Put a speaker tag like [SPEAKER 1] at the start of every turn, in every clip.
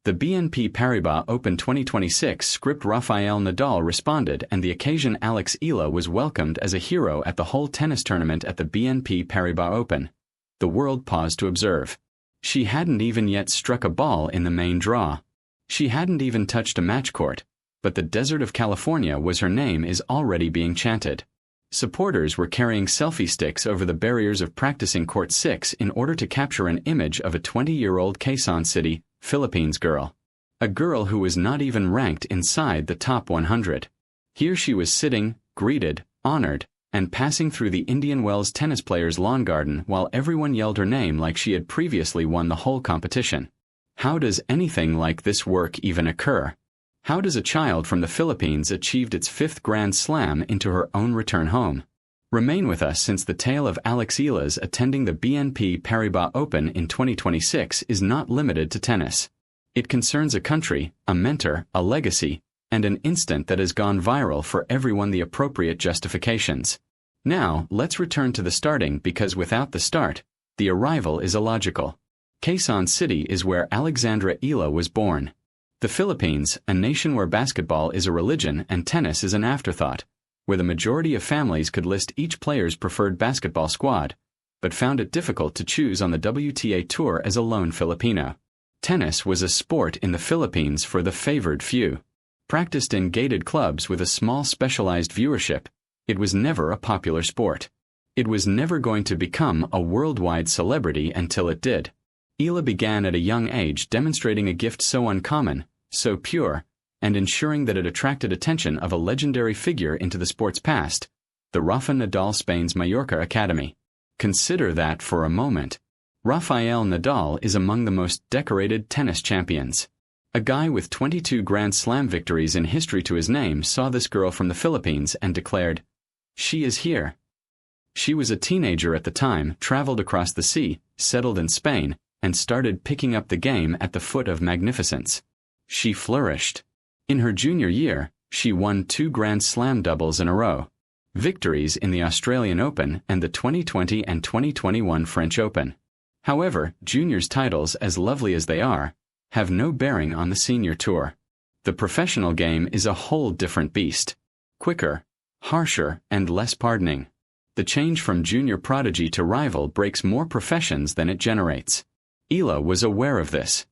[SPEAKER 1] The BNP Paribas Open 2026 script Rafael Nadal responded, and the occasion Eala was welcomed as a hero at the whole tennis tournament at the BNP Paribas Open. The world paused to observe. She hadn't even yet struck a ball in the main draw. She hadn't even touched a match court, but the desert of California was her name is already being chanted. Supporters were carrying selfie sticks over the barriers of practicing Court 6 in order to capture an image of a 20-year-old Quezon City, Philippines girl. A girl who was not even ranked inside the top 100. Here she was sitting, greeted, honored, and passing through the Indian Wells tennis players' lawn garden while everyone yelled her name like she had previously won the whole competition. How does anything like this work even occur? How does a child from the Philippines achieved its 5th Grand Slam into her own return home? Remain with us, since the tale of Eala's attending the BNP Paribas Open in 2026 is not limited to tennis. It concerns a country, a mentor, a legacy, and an instant that has gone viral for everyone the appropriate justifications. Now, let's return to the starting, because without the start, the arrival is illogical. Quezon City is where Eala was born. The Philippines, a nation where basketball is a religion and tennis is an afterthought, where the majority of families could list each player's preferred basketball squad, but found it difficult to choose on the WTA Tour as a lone Filipino. Tennis was a sport in the Philippines for the favored few. Practiced in gated clubs with a small specialized viewership, it was never a popular sport. It was never going to become a worldwide celebrity until it did. Eala began at a young age, demonstrating a gift so uncommon, so pure, and ensuring that it attracted attention of a legendary figure into the sport's past, the Rafa Nadal Spain's Mallorca Academy. Consider that for a moment. Rafael Nadal is among the most decorated tennis champions. A guy with 22 Grand Slam victories in history to his name saw this girl from the Philippines and declared, "She is here." She was a teenager at the time, traveled across the sea, settled in Spain, and started picking up the game at the foot of magnificence. She flourished. In her junior year, she won 2 Grand Slam doubles in a row. Victories in the Australian Open and the 2020 and 2021 French Open. However, juniors' titles, as lovely as they are, have no bearing on the senior tour. The professional game is a whole different beast. Quicker, harsher, and less pardoning. The change from junior prodigy to rival breaks more professions than it generates. Eala was aware of this.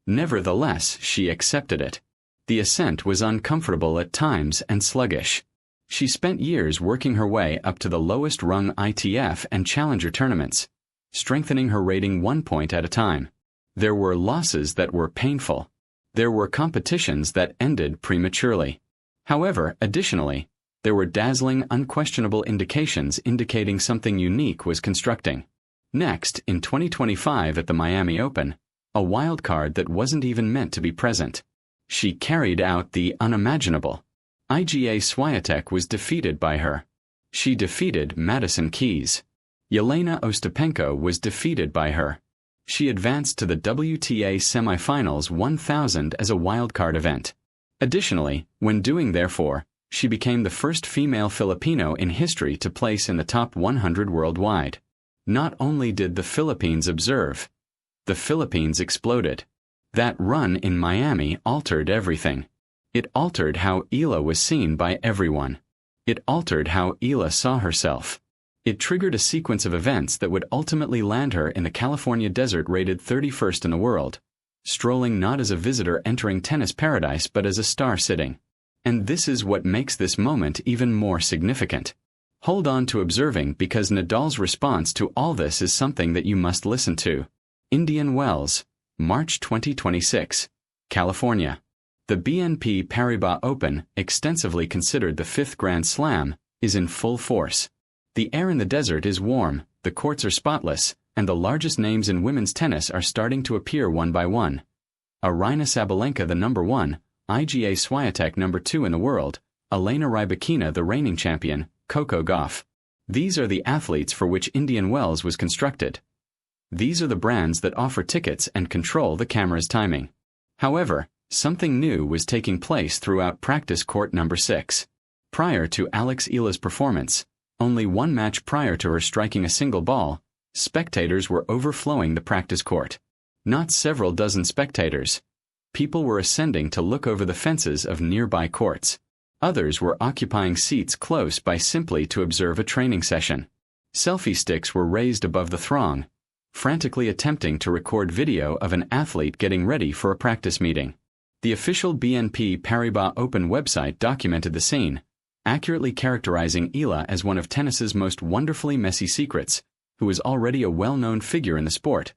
[SPEAKER 1] Nevertheless, she accepted it. The ascent was uncomfortable at times and sluggish. She spent years working her way up to the lowest rung ITF and Challenger tournaments, strengthening her rating 1 point at a time. There were losses that were painful. There were competitions that ended prematurely. However, additionally, there were dazzling, unquestionable indications indicating something unique was constructing. Next, in 2025 at the Miami Open, a wild card that wasn't even meant to be present. She carried out the unimaginable. Iga Swiatek was defeated by her. She defeated Madison Keys. Yelena Ostapenko was defeated by her. She advanced to the WTA semifinals 1000 as a wildcard event. Additionally, when doing therefore, she became the first female Filipino in history to place in the top 100 worldwide. Not only did the Philippines observe, the Philippines exploded. That run in Miami altered everything. It altered how Eala was seen by everyone. It altered how Eala saw herself. It triggered a sequence of events that would ultimately land her in the California desert, rated 31st in the world, strolling not as a visitor entering tennis paradise but as a star sitting. And this is what makes this moment even more significant. Hold on to observing, because Nadal's response to all this is something that you must listen to. Indian Wells, March 2026, California. The BNP Paribas Open, extensively considered the 5th Grand Slam, is in full force. The air in the desert is warm, the courts are spotless, and the largest names in women's tennis are starting to appear one by one. Aryna Sabalenka, the number 1, Iga Swiatek, number 2 in the world, Elena Rybakina, the reigning champion, Coco Gauff. These are the athletes for which Indian Wells was constructed. These are the brands that offer tickets and control the camera's timing. However, something new was taking place throughout practice court number 6. Prior to Eala's performance, only 1 match prior to her striking a single ball, spectators were overflowing the practice court. Not several dozen spectators, People were ascending to look over the fences of nearby courts. Others were occupying seats close by simply to observe a training session. Selfie sticks were raised above the throng, frantically attempting to record video of an athlete getting ready for a practice meeting. The official BNP Paribas Open website documented the scene, accurately characterizing Eala as one of tennis's most wonderfully messy secrets, who was already a well-known figure in the sport,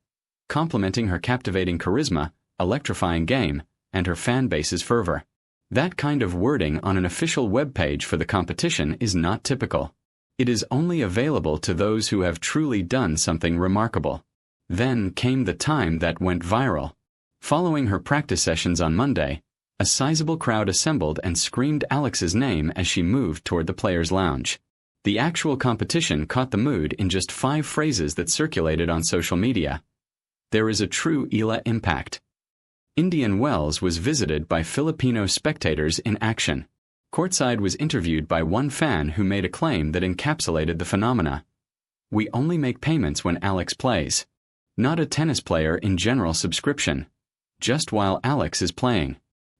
[SPEAKER 1] complimenting her captivating charisma, electrifying game, and her fan base's fervor. That kind of wording on an official web page for the competition is not typical. It is only available to those who have truly done something remarkable. Then came the time that went viral. Following her practice sessions on Monday, a sizable crowd assembled and screamed Alex's name as she moved toward the players' lounge. The actual competition caught the mood in just 5 phrases that circulated on social media. There is a true Eala impact. Indian Wells was visited by Filipino spectators in action. Courtside was interviewed by one fan who made a claim that encapsulated the phenomena. "We only make payments when Alex plays. Not a tennis player in general subscription. Just while Alex is playing."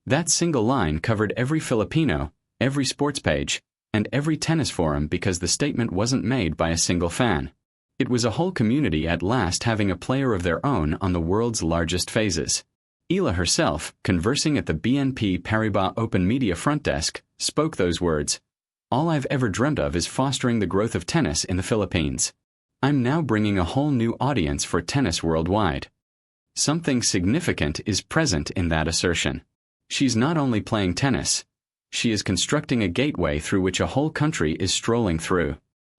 [SPEAKER 1] That single line covered every Filipino, every sports page, and every tennis forum because the statement wasn't made by a single fan. It was a whole community at last having a player of their own on the world's largest phases. Eala herself, conversing at the BNP Paribas Open Media front desk, spoke those words. "All I've ever dreamt of is fostering the growth of tennis in the Philippines. I'm now bringing a whole new audience for tennis worldwide." Something significant is present in that assertion. She's not only playing tennis, she is constructing a gateway through which a whole country is strolling through.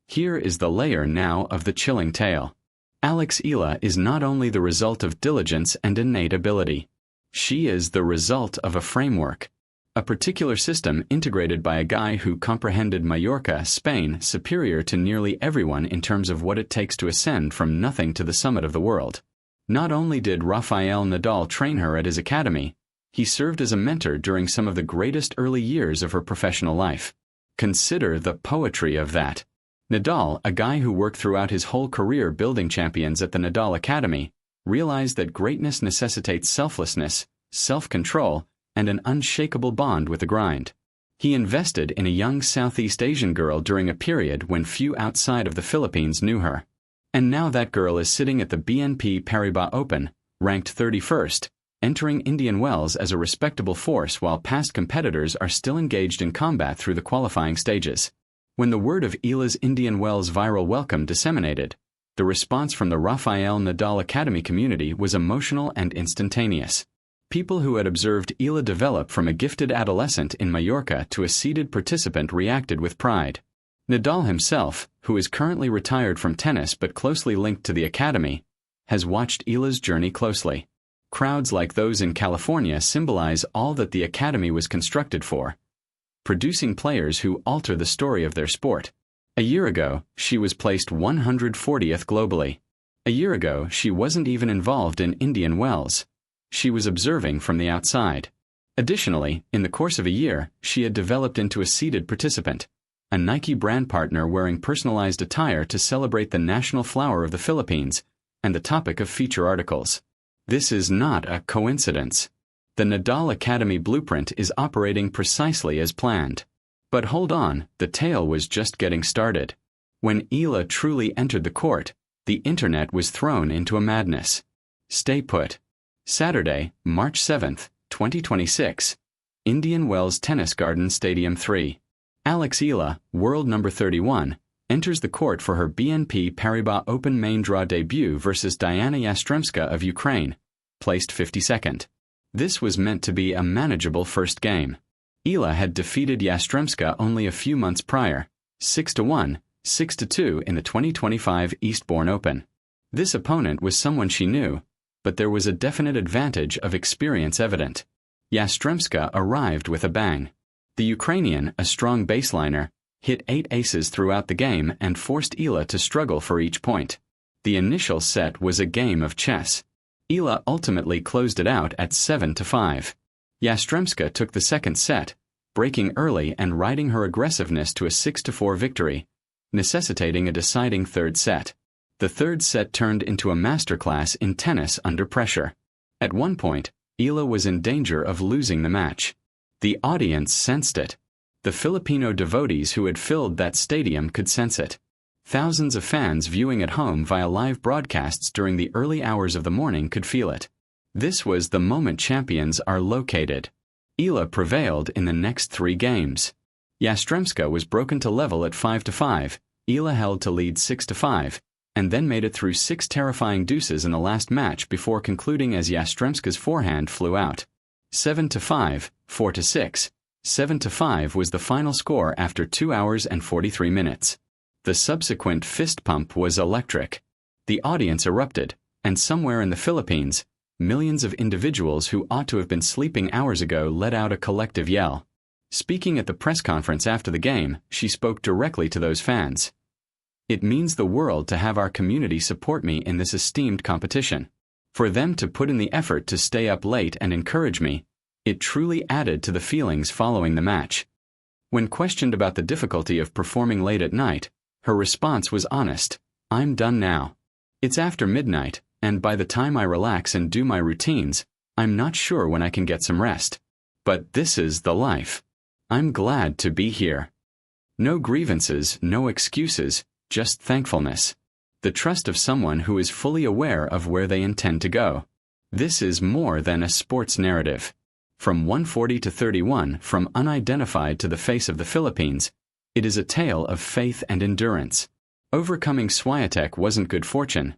[SPEAKER 1] Here is the layer now of the chilling tale. Alex Eala is not only the result of diligence and innate ability. She is the result of a framework, a particular system integrated by a guy who comprehended Mallorca, Spain, superior to nearly everyone in terms of what it takes to ascend from nothing to the summit of the world. Not only did Rafael Nadal train her at his academy, he served as a mentor during some of the greatest early years of her professional life. Consider the poetry of that. Nadal, a guy who worked throughout his whole career building champions at the Nadal Academy, realized that greatness necessitates selflessness, self-control, and an unshakable bond with the grind. He invested in a young Southeast Asian girl during a period when few outside of the Philippines knew her. And now that girl is sitting at the BNP Paribas Open, ranked 31st, entering Indian Wells as a respectable force while past competitors are still engaged in combat through the qualifying stages. When the word of Eala's Indian Wells viral welcome disseminated, the response from the Rafael Nadal Academy community was emotional and instantaneous. People who had observed Eala develop from a gifted adolescent in Mallorca to a seeded participant reacted with pride. Nadal himself, who is currently retired from tennis but closely linked to the academy, has watched Eala's journey closely. Crowds like those in California symbolize all that the academy was constructed for, producing players who alter the story of their sport. A year ago, she was placed 140th globally. A year ago, she wasn't even involved in Indian Wells. She was observing from the outside. Additionally, in the course of a year, she had developed into a seeded participant, a Nike brand partner wearing personalized attire to celebrate the national flower of the Philippines, and the topic of feature articles. This is not a coincidence. The Nadal Academy blueprint is operating precisely as planned. But hold on, the tale was just getting started. When Eala truly entered the court, the internet was thrown into a madness. Stay put. Saturday, March 7, 2026. Indian Wells Tennis Garden Stadium 3. Alex Eala, world number 31, enters the court for her BNP Paribas Open main draw debut versus Diana Yastremska of Ukraine, placed 52nd. This was meant to be a manageable first game. Eala had defeated Yastremska only a few months prior, 6-1, 6-2 in the 2025 Eastbourne Open. This opponent was someone she knew, but there was a definite advantage of experience evident. Yastremska arrived with a bang. The Ukrainian, a strong baseliner, hit 8 aces throughout the game and forced Eala to struggle for each point. The initial set was a game of chess. Eala ultimately closed it out at 7-5. Yastremska took the second set, breaking early and riding her aggressiveness to a 6-4 victory, necessitating a deciding third set. The third set turned into a masterclass in tennis under pressure. At one point, Eala was in danger of losing the match. The audience sensed it. The Filipino devotees who had filled that stadium could sense it. Thousands of fans viewing at home via live broadcasts during the early hours of the morning could feel it. This was the moment champions are located. Eala prevailed in the next 3 games. Yastremska was broken to level at 5-5, Eala held to lead 6-5, and then made it through 6 terrifying deuces in the last match before concluding as Yastremska's forehand flew out. 7-5, 4-6, 7-5 was the final score after 2 hours and 43 minutes. The subsequent fist pump was electric. The audience erupted, and somewhere in the Philippines, millions of individuals who ought to have been sleeping hours ago let out a collective yell. Speaking at the press conference after the game, she spoke directly to those fans. "It means the world to have our community support me in this esteemed competition. For them to put in the effort to stay up late and encourage me, it truly added to the feelings following the match." When questioned about the difficulty of performing late at night, her response was honest. "I'm done now. It's after midnight, and by the time I relax and do my routines, I'm not sure when I can get some rest. But this is the life. I'm glad to be here." No grievances, no excuses, just thankfulness. The trust of someone who is fully aware of where they intend to go. This is more than a sports narrative. From 140 to 31, from unidentified to the face of the Philippines, it is a tale of faith and endurance. Overcoming Swiatek wasn't good fortune.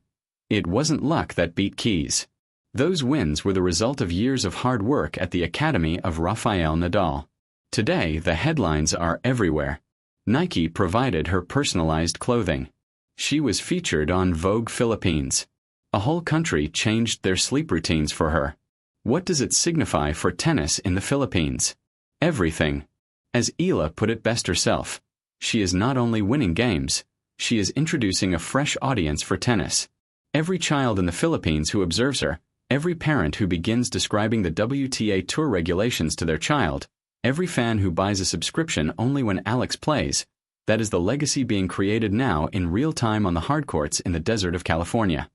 [SPEAKER 1] It wasn't luck that beat Keys. Those wins were the result of years of hard work at the academy of Rafael Nadal. Today, the headlines are everywhere. Nike provided her personalized clothing. She was featured on Vogue Philippines. A whole country changed their sleep routines for her. What does it signify for tennis in the Philippines? Everything. As Eala put it best herself, she is not only winning games, she is introducing a fresh audience for tennis. Every child in the Philippines who observes her, every parent who begins describing the WTA Tour regulations to their child, every fan who buys a subscription only when Alex plays, that is the legacy being created now in real time on the hardcourts in the desert of California.